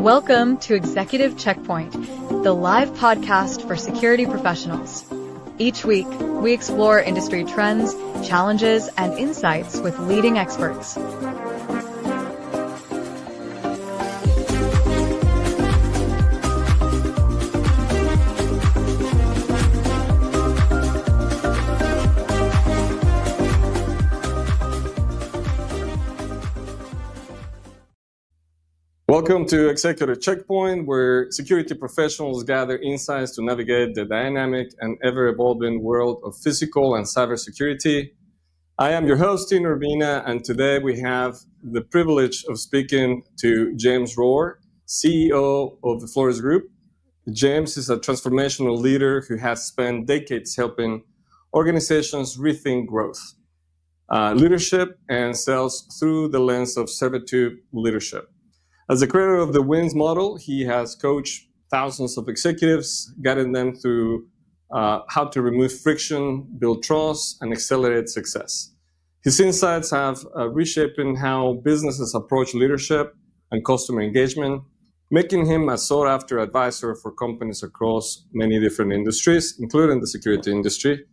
Welcome to Executive Checkpoint, the live podcast for security professionals. Each week, we explore industry trends, challenges, and insights with leading experts. Welcome to Executive Checkpoint, where security professionals gather insights to navigate the dynamic and ever-evolving world of physical and cybersecurity. I am your host, Tino Urbina, and today we have the privilege of speaking to James Rores, CEO of the Floriss Group. James is a transformational leader who has spent decades helping organizations rethink growth, leadership, and sales through the lens of servitude leadership. As the creator of the WINS model, he has coached thousands of executives, guiding them through how to remove friction, build trust, and accelerate success. His insights have reshaping how businesses approach leadership and customer engagement, making him a sought-after advisor for companies across many different industries, including the security industry.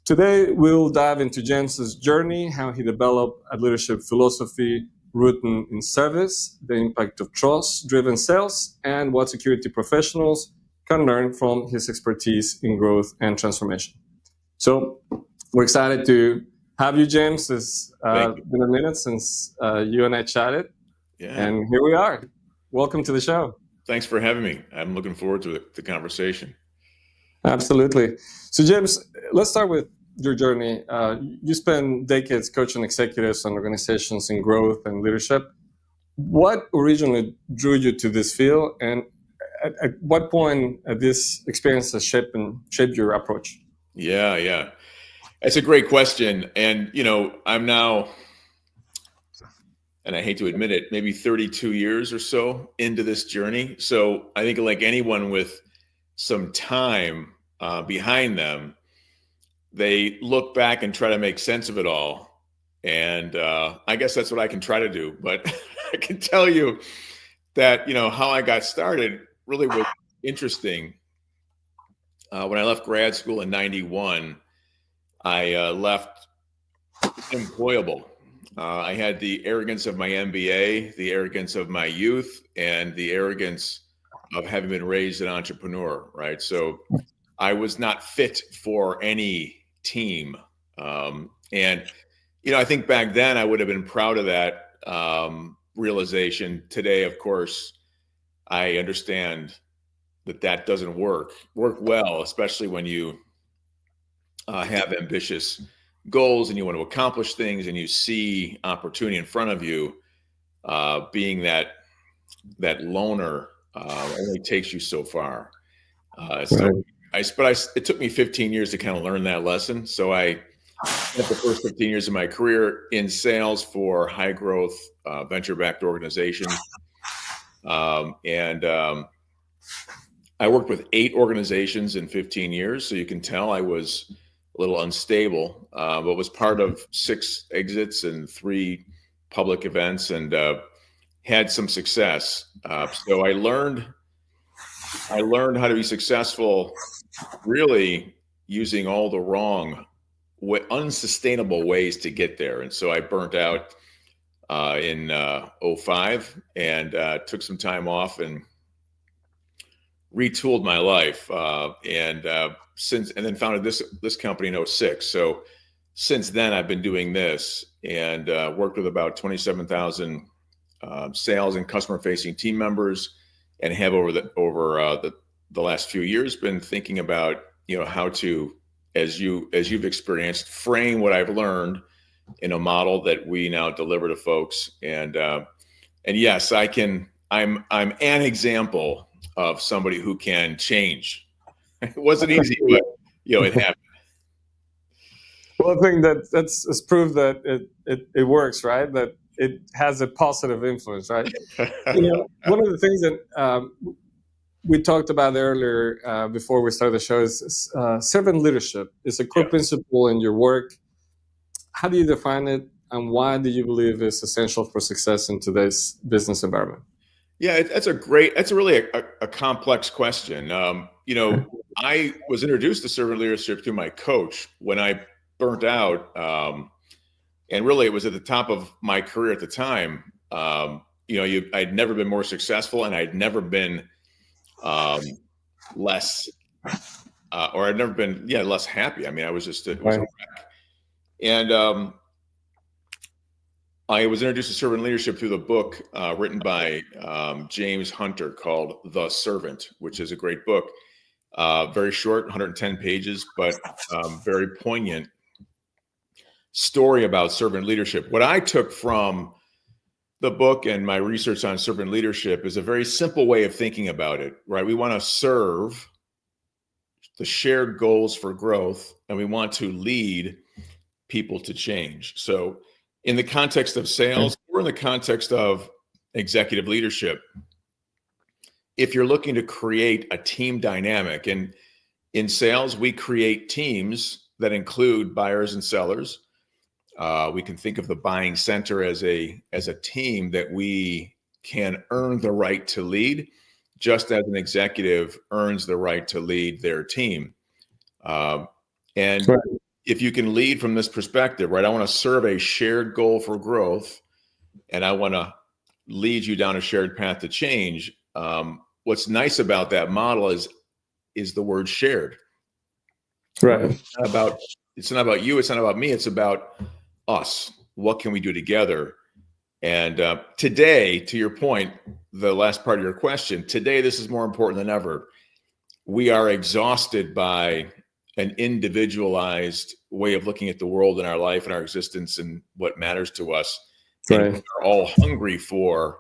Today, we'll dive into James's journey, how he developed a leadership philosophy rooted in service, the impact of trust-driven sales, and what security professionals can learn from his expertise in growth and transformation. So we're excited to have you, James. It's been a minute since you and I chatted, and here we are. Welcome to the show. Thanks for having me. I'm looking forward to the conversation. Absolutely. So, James, let's start with your journey. You spent decades coaching executives and organizations in growth and leadership. What originally drew you to this field, and at what point this experience has shaped your approach? Yeah. That's a great question. And, I'm now, and I hate to admit it, maybe 32 years or so into this journey. So I think like anyone with some time behind them, they look back and try to make sense of it all. And I guess that's what I can try to do. But I can tell you that, how I got started really was interesting. When I left grad school in 91, I left employable. I had the arrogance of my MBA, the arrogance of my youth, and the arrogance of having been raised an entrepreneur, right? So I was not fit for any team. And, I think back then I would have been proud of that realization. Today, of course, I understand that doesn't work well, especially when you have ambitious goals and you want to accomplish things and you see opportunity in front of you. Being that loner only takes you so far. It took me 15 years to kind of learn that lesson. So I spent the first 15 years of my career in sales for high growth venture-backed organizations. And I worked with 8 organizations in 15 years. So you can tell I was a little unstable, but was part of 6 exits and 3 public events, and had some success. So I learned how to be successful really using all the wrong, unsustainable ways to get there. And so I burnt out in 2005 and took some time off and retooled my life. And then founded this company in 2006. So since then I've been doing this and worked with about 27,000 sales and customer facing team members, and have over the last few years been thinking about, how to, as you've experienced, frame what I've learned in a model that we now deliver to folks. And yes, I'm an example of somebody who can change. It wasn't easy, but it happened. Well, I think that's proof that it works, right? That it has a positive influence, right? One of the things that we talked about earlier before we started the show is servant leadership. It's a core principle in your work. How do you define it, and why do you believe it's essential for success in today's business environment? Yeah, that's a really a complex question. I was introduced to servant leadership through my coach when I burnt out. And really it was at the top of my career at the time. I'd never been more successful, and I'd never been less, or I'd never been, less happy. I mean, I was just, it was a wreck. And I was introduced to servant leadership through the book written by James Hunter called The Servant, which is a great book. Very short, 110 pages, but very poignant story about servant leadership. What I took from the book and my research on servant leadership is a very simple way of thinking about it, right? We want to serve the shared goals for growth, and we want to lead people to change. So in the context of sales or in the context of executive leadership, if you're looking to create a team dynamic, and in sales, we create teams that include buyers and sellers. We can think of the buying center as a team that we can earn the right to lead, just as an executive earns the right to lead their team. And right. If you can lead from this perspective, right, I want to serve a shared goal for growth, and I want to lead you down a shared path to change. What's nice about that model is the word shared. Right. It's not about you. It's not about me. It's about us. What can we do together? And today, to your point, the last part of your question, today, this is more important than ever. We are exhausted by an individualized way of looking at the world and our life and our existence and what matters to us. Right. And we are all hungry for,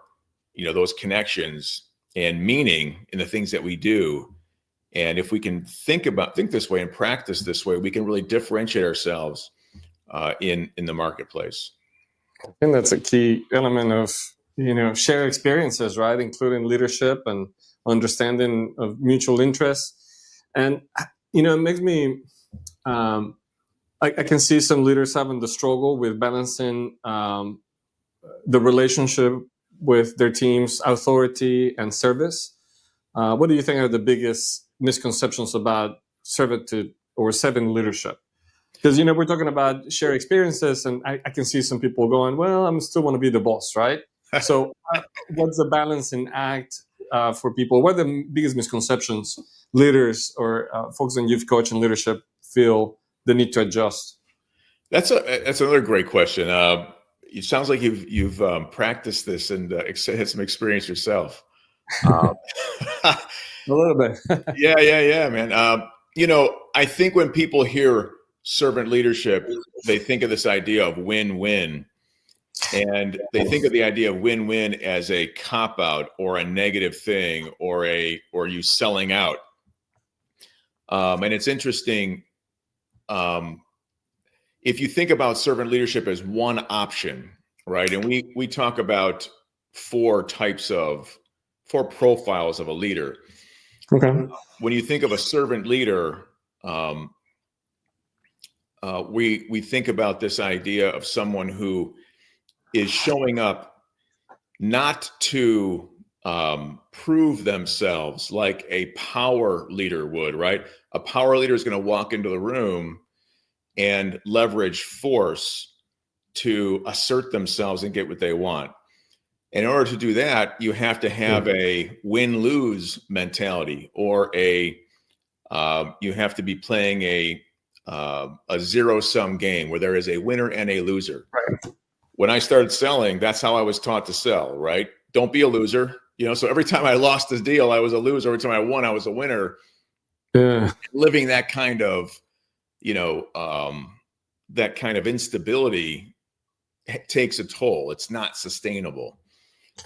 those connections and meaning in the things that we do. And if we can think this way and practice this way, we can really differentiate ourselves in the marketplace. I think that's a key element of, shared experiences, right? Including leadership and understanding of mutual interests. And, it makes me, I can see some leaders having the struggle with balancing the relationship with their team's authority and service. What do you think are the biggest misconceptions about servant leadership? Because, we're talking about shared experiences, and I can see some people going, well, I'm still want to be the boss, right? So what's the balancing act for people? What are the biggest misconceptions leaders or folks in youth coach and leadership feel the need to adjust? That's another great question. It sounds like you've practiced this and had some experience yourself. A little bit. Yeah, man. I think when people hear servant leadership, they think of this idea of win-win, and they think of the idea of win-win as a cop-out or a negative thing or you selling out. And it's interesting. If you think about servant leadership as one option, right? And we talk about four profiles of a leader. Okay. When you think of a servant leader, we think about this idea of someone who is showing up not to prove themselves like a power leader would, right? A power leader is going to walk into the room and leverage force to assert themselves and get what they want. And in order to do that, you have to have a win-lose mentality, or you have to be playing a zero-sum game where there is a winner and a loser. Right. When I started selling, that's how I was taught to sell, right? Don't be a loser. So every time I lost a deal, I was a loser. Every time I won, I was a winner. Yeah. Living that kind of, that kind of instability takes a toll. It's not sustainable.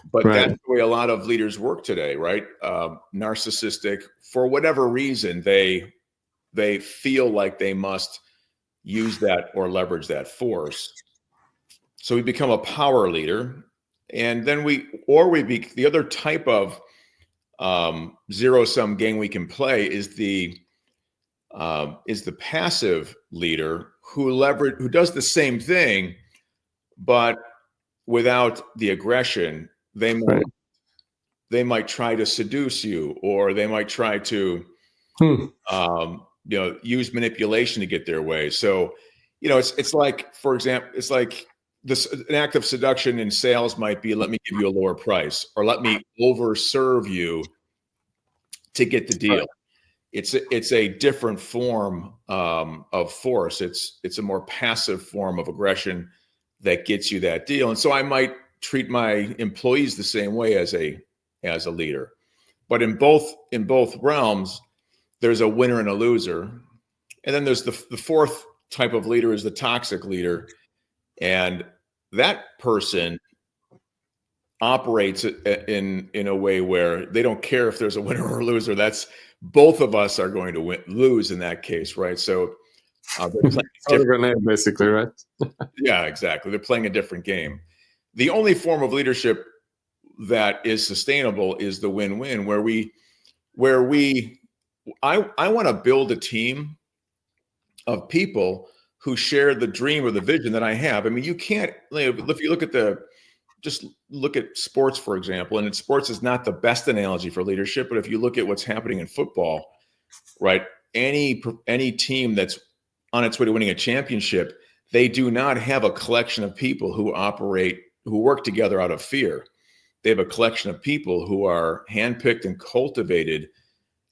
But right. That's the way a lot of leaders work today, right? Narcissistic, for whatever reason, they feel like they must use that or leverage that force. So we become a power leader, and then the other type of zero-sum game we can play is the passive leader who does the same thing, but without the aggression. They they might try to seduce you, or they might try to, use manipulation to get their way. So, it's like, for example, it's like an act of seduction in sales might be, let me give you a lower price, or let me overserve you to get the deal. It's a different form of force. It's a more passive form of aggression that gets you that deal. And so I might treat my employees the same way as a leader. But in both realms, there's a winner and a loser. And then there's the fourth type of leader is the toxic leader. And that person operates in a way where they don't care if there's a winner or a loser. That's both of us are going to lose in that case, right? So they're playing grenade, basically, right? Yeah, exactly. They're playing a different game. The only form of leadership that is sustainable is the win-win, I want to build a team of people who share the dream or the vision that I have. I mean, you can't, if you just look at sports, for example, and sports is not the best analogy for leadership, but if you look at what's happening in football, right? Any team that's on its way to winning a championship, they do not have a collection of people who work together out of fear. They have a collection of people who are handpicked and cultivated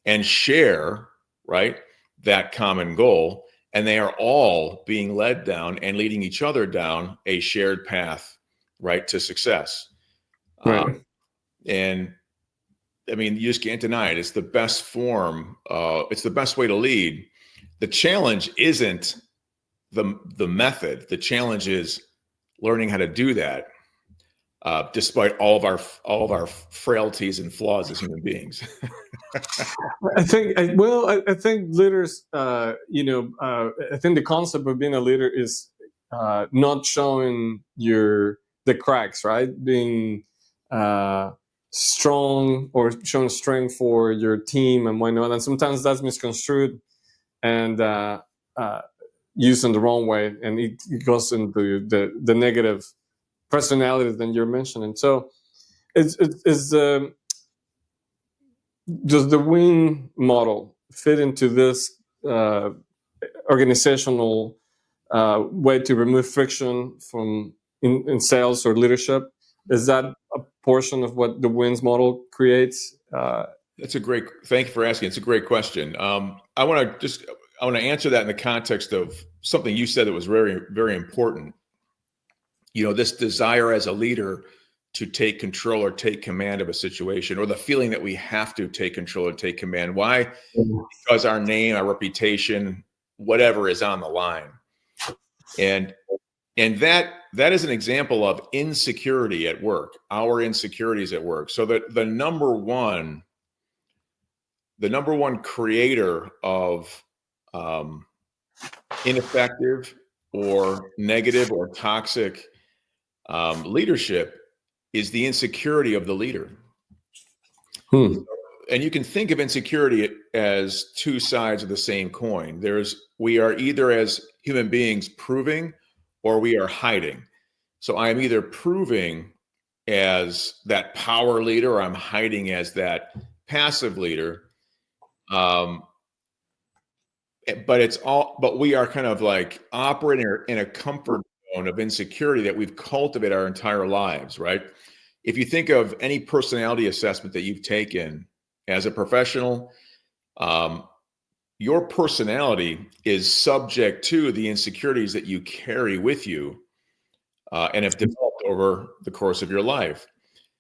and share, right, that common goal. And they are all being led down and leading each other down a shared path, right, to success. Right. And I mean, you just can't deny it. It's the best form. It's the best way to lead. The challenge isn't the method. The challenge is learning how to do that, despite all of our frailties and flaws as human beings. I think leaders, I think the concept of being a leader is not showing the cracks, right? Being strong or showing strength for your team and whatnot. And sometimes that's misconstrued and used in the wrong way, and it goes into the negative personality that you're mentioning. So it's does the win model fit into this organizational way to remove friction from in sales or leadership? Is that a portion of what the wins model creates? Thank you for asking. It's a great question. I want to answer that in the context of something you said that was very, very important. This desire as a leader to take control or take command of a situation, or the feeling that we have to take control or take command. Why? Because our name, our reputation, whatever is on the line. And that is an example of insecurity at work, our insecurities at work. So that the number one creator of ineffective or negative or toxic leadership is the insecurity of the leader. And you can think of insecurity as two sides of the same coin. We are either as human beings proving or we are hiding. So I am either proving as that power leader or I'm hiding as that passive leader. But we are kind of like operating in a comfort zone of insecurity that we've cultivated our entire lives, right? If you think of any personality assessment that you've taken as a professional, your personality is subject to the insecurities that you carry with you and have developed over the course of your life.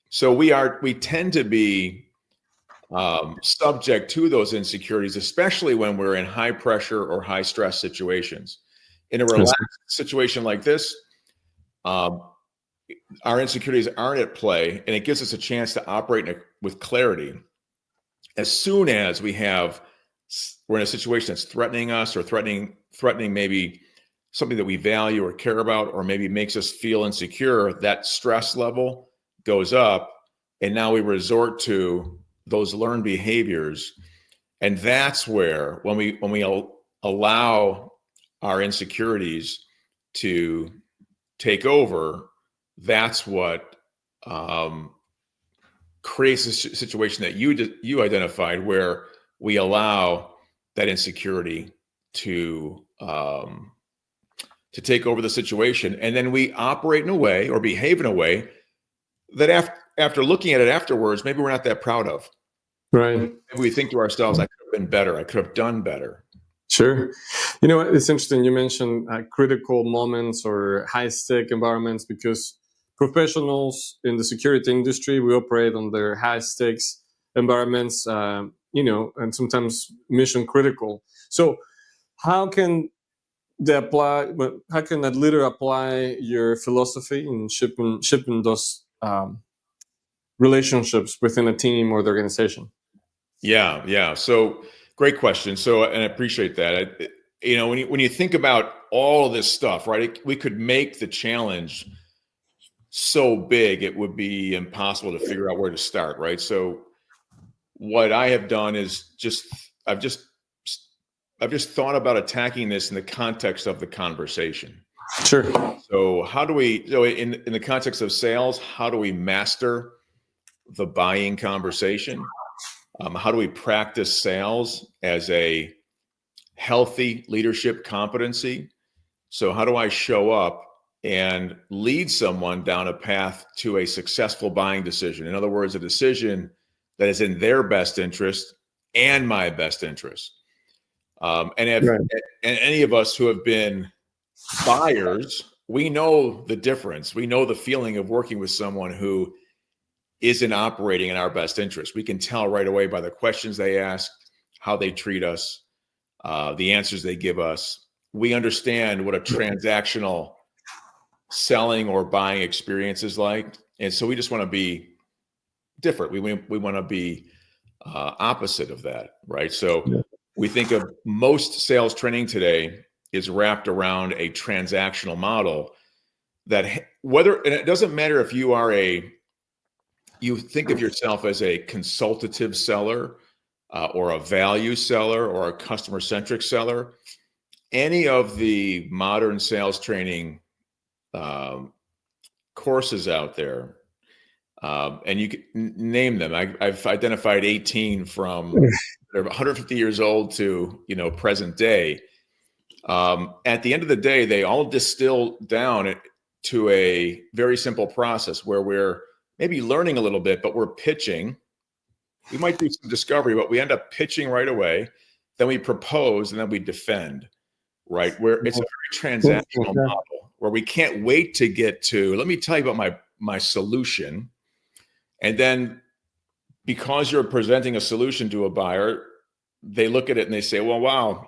So we tend to be subject to those insecurities, especially when we're in high pressure or high stress situations. In a relaxed situation like this, our insecurities aren't at play, and it gives us a chance to operate with clarity. As soon as we're in a situation that's threatening us or threatening maybe something that we value or care about, or maybe makes us feel insecure, that stress level goes up, and now we resort to those learned behaviors. And that's where, when we allow our insecurities to take over, that's what creates a situation that you identified where we allow that insecurity to take over the situation, and then we operate in a way or behave in a way that after looking at it afterwards, maybe we're not that proud of. Right. Maybe we think to ourselves, I could have been better. I could have done better. Sure. You know, it's interesting. You mentioned critical moments or high-stake environments, because professionals in the security industry, we operate under high-stakes environments, and sometimes mission critical. So how can how can that leader apply your philosophy in shipping those relationships within a team or the organization? Yeah. So great question. So, and I appreciate that. When you think about all of this stuff, right? We could make the challenge so big it would be impossible to figure out where to start, right? So, what I have done is I've just thought about attacking this in the context of the conversation. Sure. So, in the context of sales, how do we master the buying conversation? How do we practice sales as a healthy leadership competency? So how do I show up and lead someone down a path to a successful buying decision? In other words, a decision that is in their best interest and my best interest. And any of us who have been buyers, we know the difference. We know the feeling of working with someone who isn't operating in our best interest. We can tell right away by the questions they ask, how they treat us, the answers they give us. We understand what a transactional selling or buying experience is like. And so we just want to be different. We want to be opposite of that, right? So we think of most sales training today is wrapped around a transactional model that and it doesn't matter if you think of yourself as a consultative seller or a value seller or a customer-centric seller. Any of the modern sales training courses out there, and you can name them. I've identified 18 from they're 150 years old to present day. At the end of the day, they all distill down to a very simple process where we're maybe learning a little bit, but we're pitching. We might do some discovery, but we end up pitching right away. Then we propose, and then we defend, right? Where it's a very transactional model where we can't wait to get to, let me tell you about my solution. And then because you're presenting a solution to a buyer, they look at it and they say, well, wow,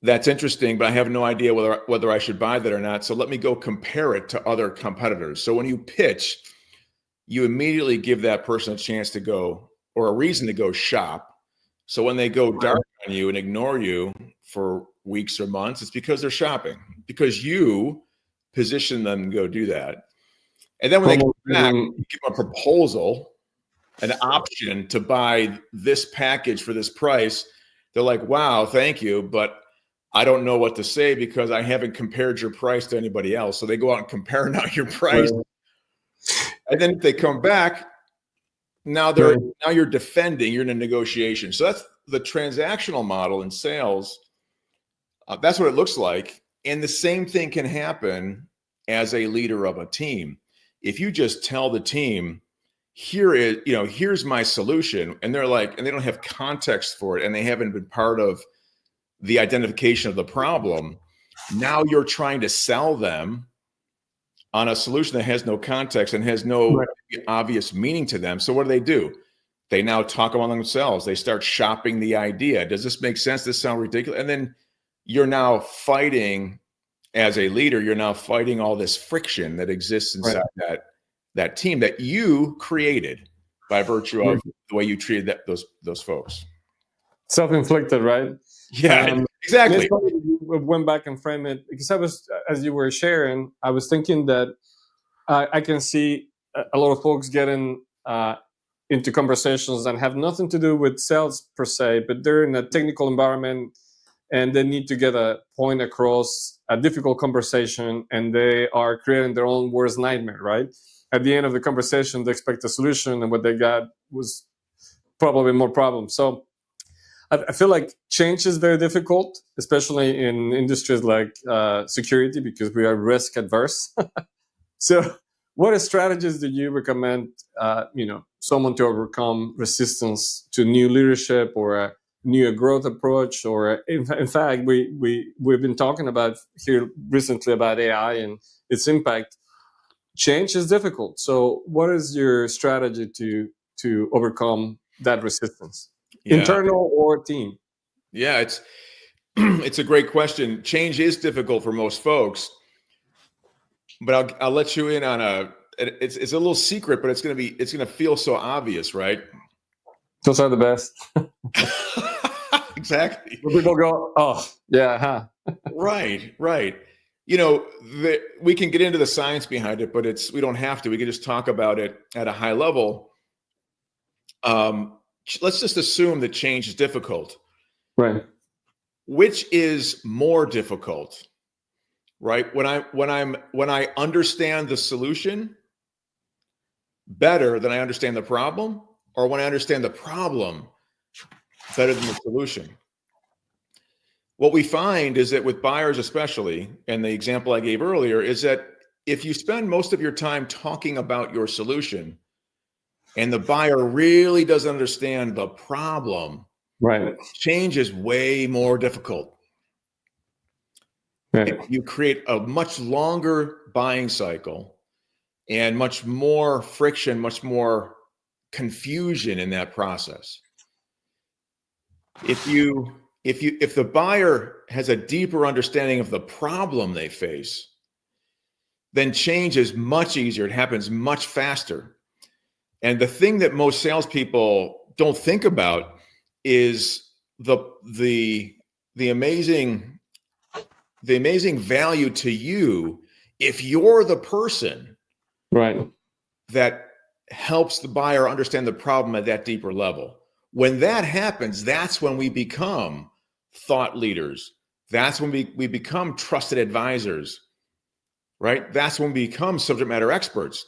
that's interesting, but I have no idea whether I should buy that or not. So let me go compare it to other competitors. So when you pitch, you immediately give that person a chance to go, or a reason to go shop. So when they go dark on you and ignore you for weeks or months, it's because they're shopping, because you position them to go do that. And then when they come back, you give them a proposal, an option to buy this package for this price. They're like, wow, thank you, but I don't know what to say because I haven't compared your price to anybody else. So they go out and compare now your price. Right. And then if they come back, now you're defending, you're in a negotiation. So that's the transactional model in sales. That's what it looks like. And the same thing can happen as a leader of a team. If you just tell the team, here's my solution, and they're like, and they don't have context for it, and they haven't been part of the identification of the problem. Now you're trying to sell them on a solution that has no context and has no obvious meaning to them. So what do? They now talk among themselves. They start shopping the idea. Does this make sense? Does this sound ridiculous? And then you're now fighting, as a leader, you're now fighting all this friction that exists inside that team that you created by virtue of the way you treated those folks. Self-inflicted, right? Yeah, exactly. Went back and frame it, because as you were sharing, I was thinking that I can see a lot of folks getting into conversations that have nothing to do with sales per se, but they're in a technical environment, and they need to get a point across a difficult conversation, and they are creating their own worst nightmare, right? At the end of the conversation, they expect a solution, and what they got was probably more problems. So I feel like change is very difficult, especially in industries like security, because we are risk adverse. So what strategies do you recommend, someone to overcome resistance to new leadership or a new growth approach? Or in fact, we've been talking about here recently about AI and its impact. Change is difficult. So what is your strategy to overcome that resistance, internal or team? Yeah, it's it's a great question. Change is difficult for most folks, but I'll let you in on it's a little secret, but it's gonna feel so obvious, right? Those are the best. Exactly. People go, oh yeah, huh? Right. We can get into the science behind it, but we don't have to. We can just talk about it at a high level. Let's just assume that change is difficult. Right. Which is more difficult, right? When I understand the solution better than I understand the problem, or when I understand the problem better than the solution? What we find is that with buyers especially, and the example I gave earlier, is that if you spend most of your time talking about your solution and the buyer really doesn't understand the problem, right, change is way more difficult. Right. You create a much longer buying cycle and much more friction, much more confusion in that process. If the buyer has a deeper understanding of the problem they face, then change is much easier. It happens much faster. And the thing that most salespeople don't think about is the amazing value to you if you're the person, right, that helps the buyer understand the problem at that deeper level. When that happens, that's when we become thought leaders. That's when we become trusted advisors, right? That's when we become subject matter experts.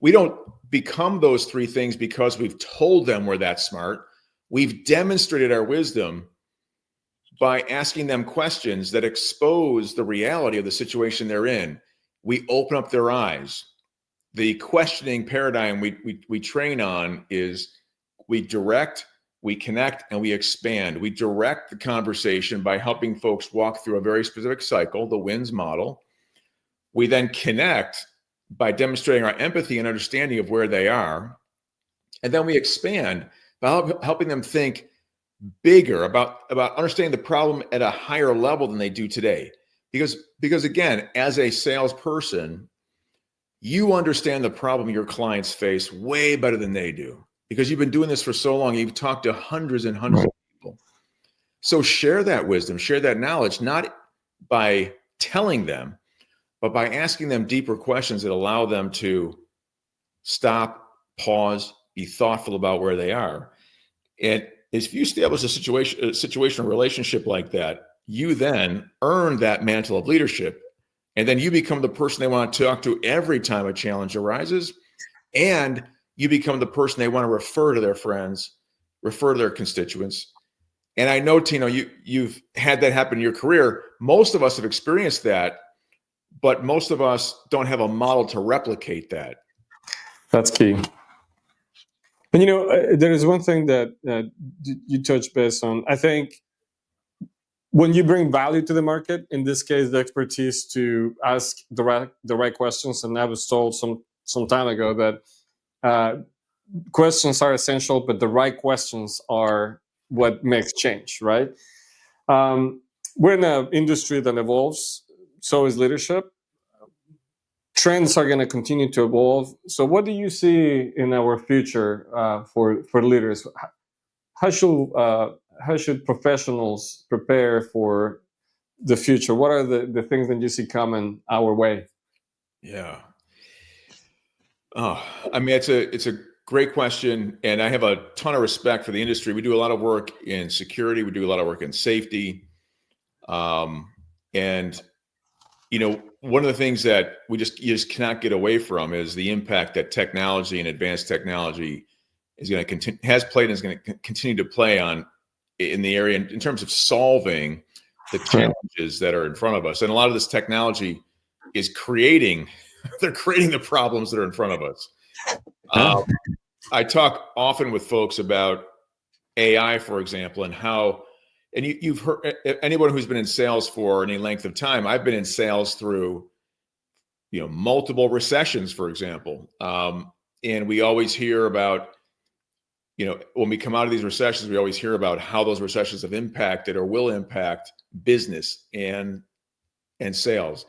We don't become those three things because we've told them we're that smart. We've demonstrated our wisdom by asking them questions that expose the reality of the situation they're in. We open up their eyes. The questioning paradigm we train on is we direct, we connect, and we expand. We direct the conversation by helping folks walk through a very specific cycle, the WINS model. We then connect by demonstrating our empathy and understanding of where they are. And then we expand by helping them think bigger about understanding the problem at a higher level than they do today. Because again, as a salesperson, you understand the problem your clients face way better than they do, because you've been doing this for so long. You've talked to hundreds and hundreds of people. So share that wisdom, share that knowledge, not by telling them, but by asking them deeper questions that allow them to stop, pause, be thoughtful about where they are. And if you establish a situational relationship like that, you then earn that mantle of leadership. And then you become the person they want to talk to every time a challenge arises. And you become the person they want to refer to their friends, refer to their constituents. And I know, Tino, you've had that happen in your career. Most of us have experienced that, but most of us don't have a model to replicate that. That's key. And there is one thing that you touched base on. I think when you bring value to the market, in this case, the expertise to ask the right questions, and I was told some time ago that questions are essential, but the right questions are what makes change, right? We're in an industry that evolves, so is leadership. Trends are going to continue to evolve. So what do you see in our future for leaders? How should professionals prepare for the future? What are the things that you see coming our way? Yeah. Oh, I mean, it's a great question. And I have a ton of respect for the industry. We do a lot of work in security. We do a lot of work in safety. And one of the things that you just cannot get away from is the impact that technology and advanced technology is going to continue, has played, and is going to continue to play in the area in terms of solving the challenges that are in front of us. And a lot of this technology is creating the problems that are in front of us. I talk often with folks about AI, for example, and how, and you've heard, anyone who's been in sales for any length of time, I've been in sales through, multiple recessions, for example. And we always hear about, when we come out of these recessions, we always hear about how those recessions have impacted or will impact business and sales.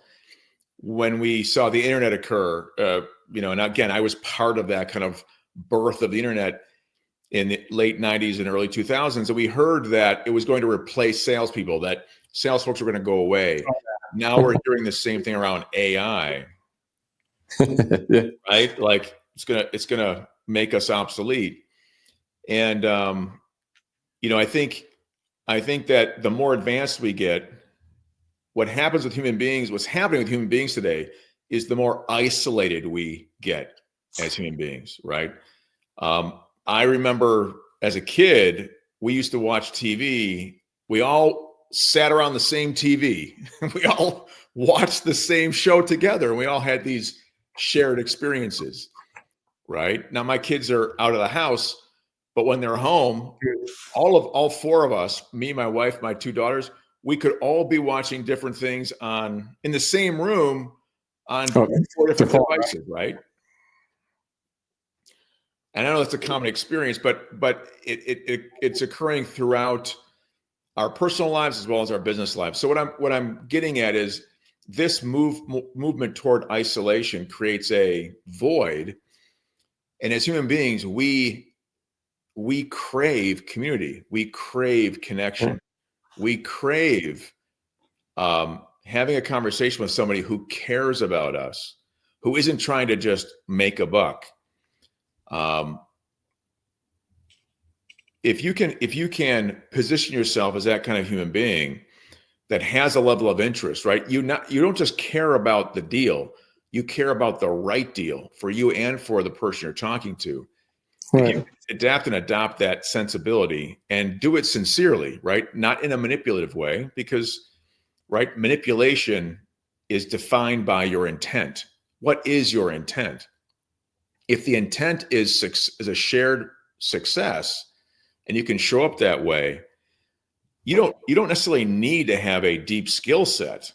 When we saw the internet occur, and again, I was part of that kind of birth of the internet in the late 90s and early 2000s. And we heard that it was going to replace salespeople, that sales folks were going to go away. Now we're hearing the same thing around AI, Yeah. right? Like it's gonna make us obsolete. And I think that the more advanced we get, what's happening with human beings today is the more isolated we get as human beings, right? I remember as a kid, we used to watch TV. We all sat around the same TV. We all watched the same show together. And we all had these shared experiences, right? Now my kids are out of the house, but when they're home, all four of us, me, my wife, my two daughters, we could all be watching different things in the same room on 4 different devices, right? And I know that's a common experience, but it's occurring throughout our personal lives as well as our business lives. So what I'm getting at is this movement toward isolation creates a void, and as human beings, we crave community, we crave connection, we crave having a conversation with somebody who cares about us, who isn't trying to just make a buck. If you can position yourself as that kind of human being that has a level of interest, right? You don't just care about the deal, you care about the right deal for you and for the person you're talking to. Right. You adapt and adopt that sensibility and do it sincerely, right? Not in a manipulative way, because, right, manipulation is defined by your intent. What is your intent? If the intent is a shared success, and you can show up that way, you don't necessarily need to have a deep skill set.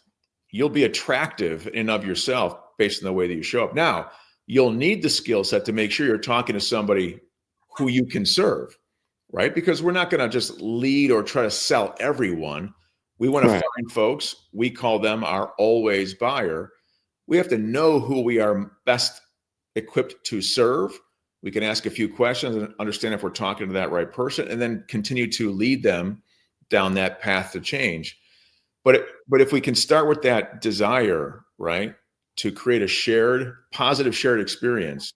You'll be attractive in and of yourself based on the way that you show up. Now, you'll need the skill set to make sure you're talking to somebody who you can serve, right? Because we're not going to just lead or try to sell everyone. We want to find folks, we call them our always buyer. We have to know who we are best equipped to serve. We can ask a few questions and understand if we're talking to that right person, and then continue to lead them down that path to change. But if we can start with that desire, right, to create a positive shared experience,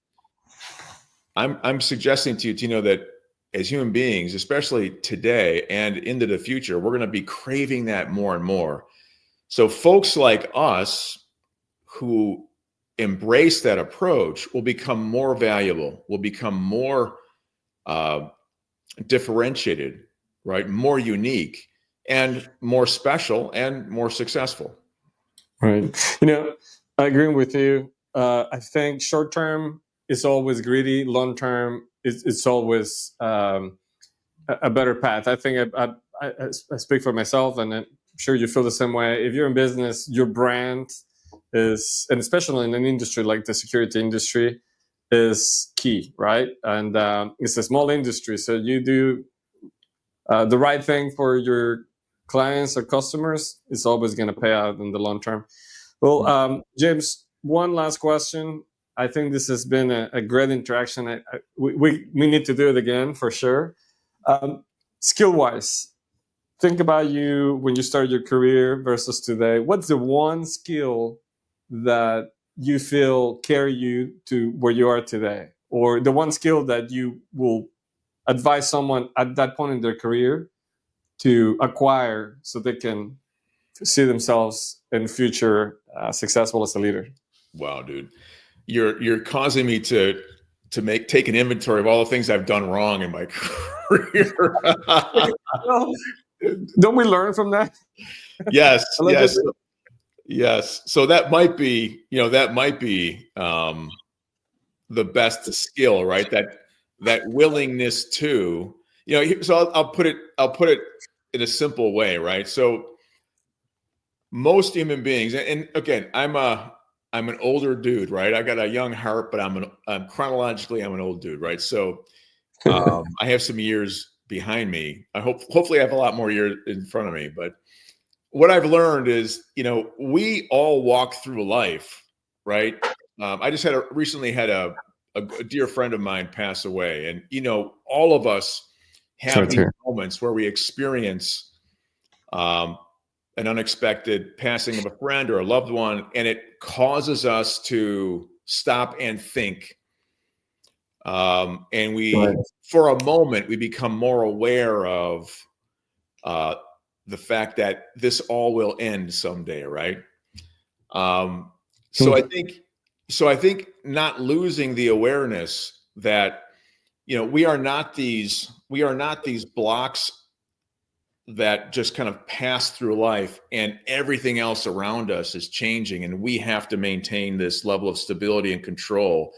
I'm suggesting to you, Tino, that as human beings, especially today and into the future, we're going to be craving that more and more. So folks like us who embrace that approach will become more valuable, will become more differentiated, right? More unique and more special and more successful. Right. I agree with you. I think short term is always greedy. Long term it's always a better path. I think I speak for myself, and I'm sure you feel the same way. If you're in business, your brand is, and especially in an industry like the security industry, is key, right? And it's a small industry, so you do the right thing for your clients or customers, it's always going to pay out in the long term. Well, James, one last question. I think this has been a great interaction. We need to do it again for sure. Skill-wise, think about you when you started your career versus today. What's the one skill that you feel carry you to where you are today, or the one skill that you will advise someone at that point in their career to acquire so they can see themselves in future successful as a leader. Wow, dude, you're causing me to take an inventory of all the things I've done wrong in my career. Well, don't we learn from that? Yes, yes. So that might be, the best skill, right? That willingness to, so I'll put it in a simple way, right? So most human beings, and again, I'm an older dude, right? I got a young heart, but I'm chronologically, I'm an old dude, right? So I have some years behind me. Hopefully I have a lot more years in front of me, but what I've learned is, we all walk through life, right? I just recently had a dear friend of mine pass away, and all of us have these moments where we experience an unexpected passing of a friend or a loved one, and it causes us to stop and think. And we, for a moment, we become more aware of the fact that this all will end someday, right? So I think not losing the awareness that we are not these blocks that just kind of pass through life, and everything else around us is changing, and we have to maintain this level of stability and control,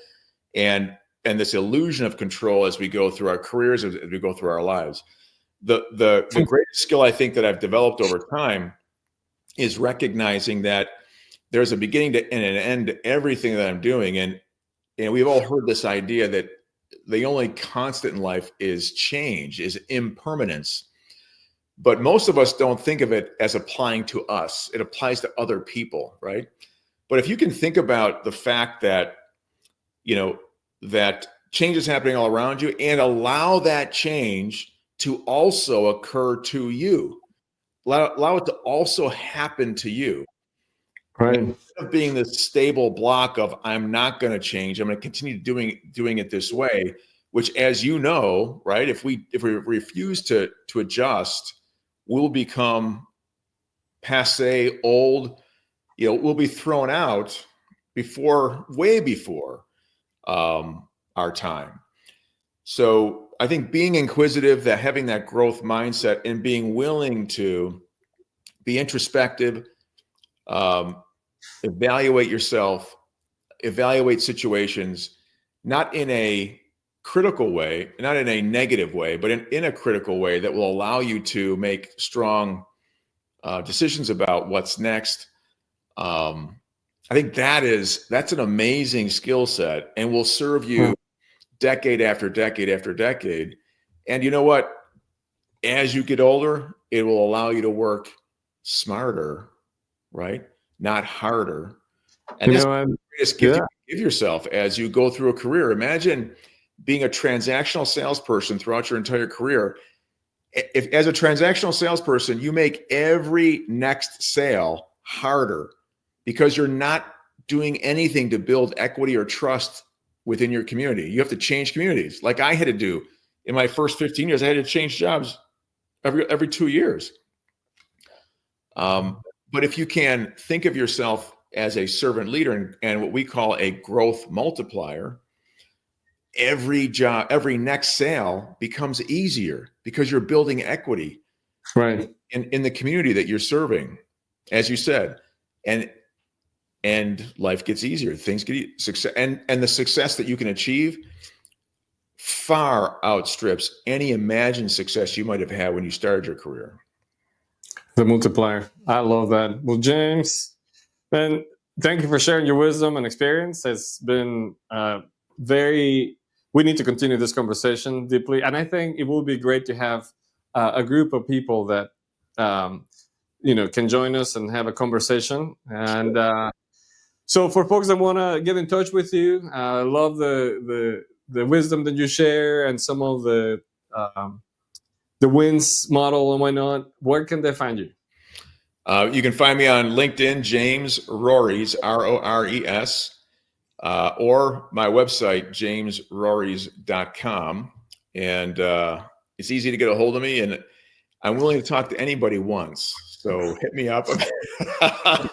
and this illusion of control as we go through our careers, as we go through our lives. The greatest skill I think that I've developed over time is recognizing that there's a beginning to and an end to everything that I'm doing. And we've all heard this idea that the only constant in life is change, is impermanence. But most of us don't think of it as applying to us. It applies to other people, right? But if you can think about the fact that, that change is happening all around you, and allow that change to also occur to you, allow it to also happen to you. Right. Instead of being this stable block of, I'm not going to change, I'm going to continue doing it this way, which, as you know, right, if we refuse to adjust, we'll become passé, old, we'll be thrown out way before our time. So I think being inquisitive, that having that growth mindset, and being willing to be introspective, evaluate yourself, evaluate situations, not in a critical way, not in a negative way, but in a critical way that will allow you to make strong decisions about what's next. I think that's an amazing skill set, and will serve you decade after decade after decade. And you know what? As you get older, it will allow you to work smarter, right? Not harder. And this is the greatest gift you can give yourself as you go through a career. Imagine being a transactional salesperson throughout your entire career. If, as a transactional salesperson, you make every next sale harder because you're not doing anything to build equity or trust within your community. You have to change communities, like I had to do in my first 15 years. I had to change jobs every 2 years. But if you can think of yourself as a servant leader and what we call a growth multiplier, every next sale becomes easier because you're building equity, right, in the community that you're serving, as you said, and life gets easier. Things get success, and the success that you can achieve far outstrips any imagined success you might have had when you started your career. The multiplier. I love that. Well, James, man, thank you for sharing your wisdom and experience. It's been we need to continue this conversation deeply. And I think it will be great to have a group of people that, can join us and have a conversation. And so for folks that want to get in touch with you, I love the wisdom that you share and some of the wins model and whatnot. Where can they find you? You can find me on LinkedIn, James Rores, Rores, or my website, jamesrores.com. And it's easy to get a hold of me, and I'm willing to talk to anybody once. So hit me up. I'd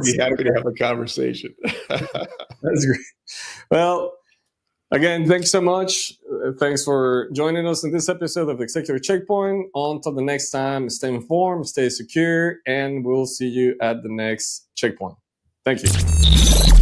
be happy to have a conversation. That's great. Well, again, thanks so much. Thanks for joining us in this episode of Executive Checkpoint. Until the next time, stay informed, stay secure, and we'll see you at the next checkpoint. Thank you.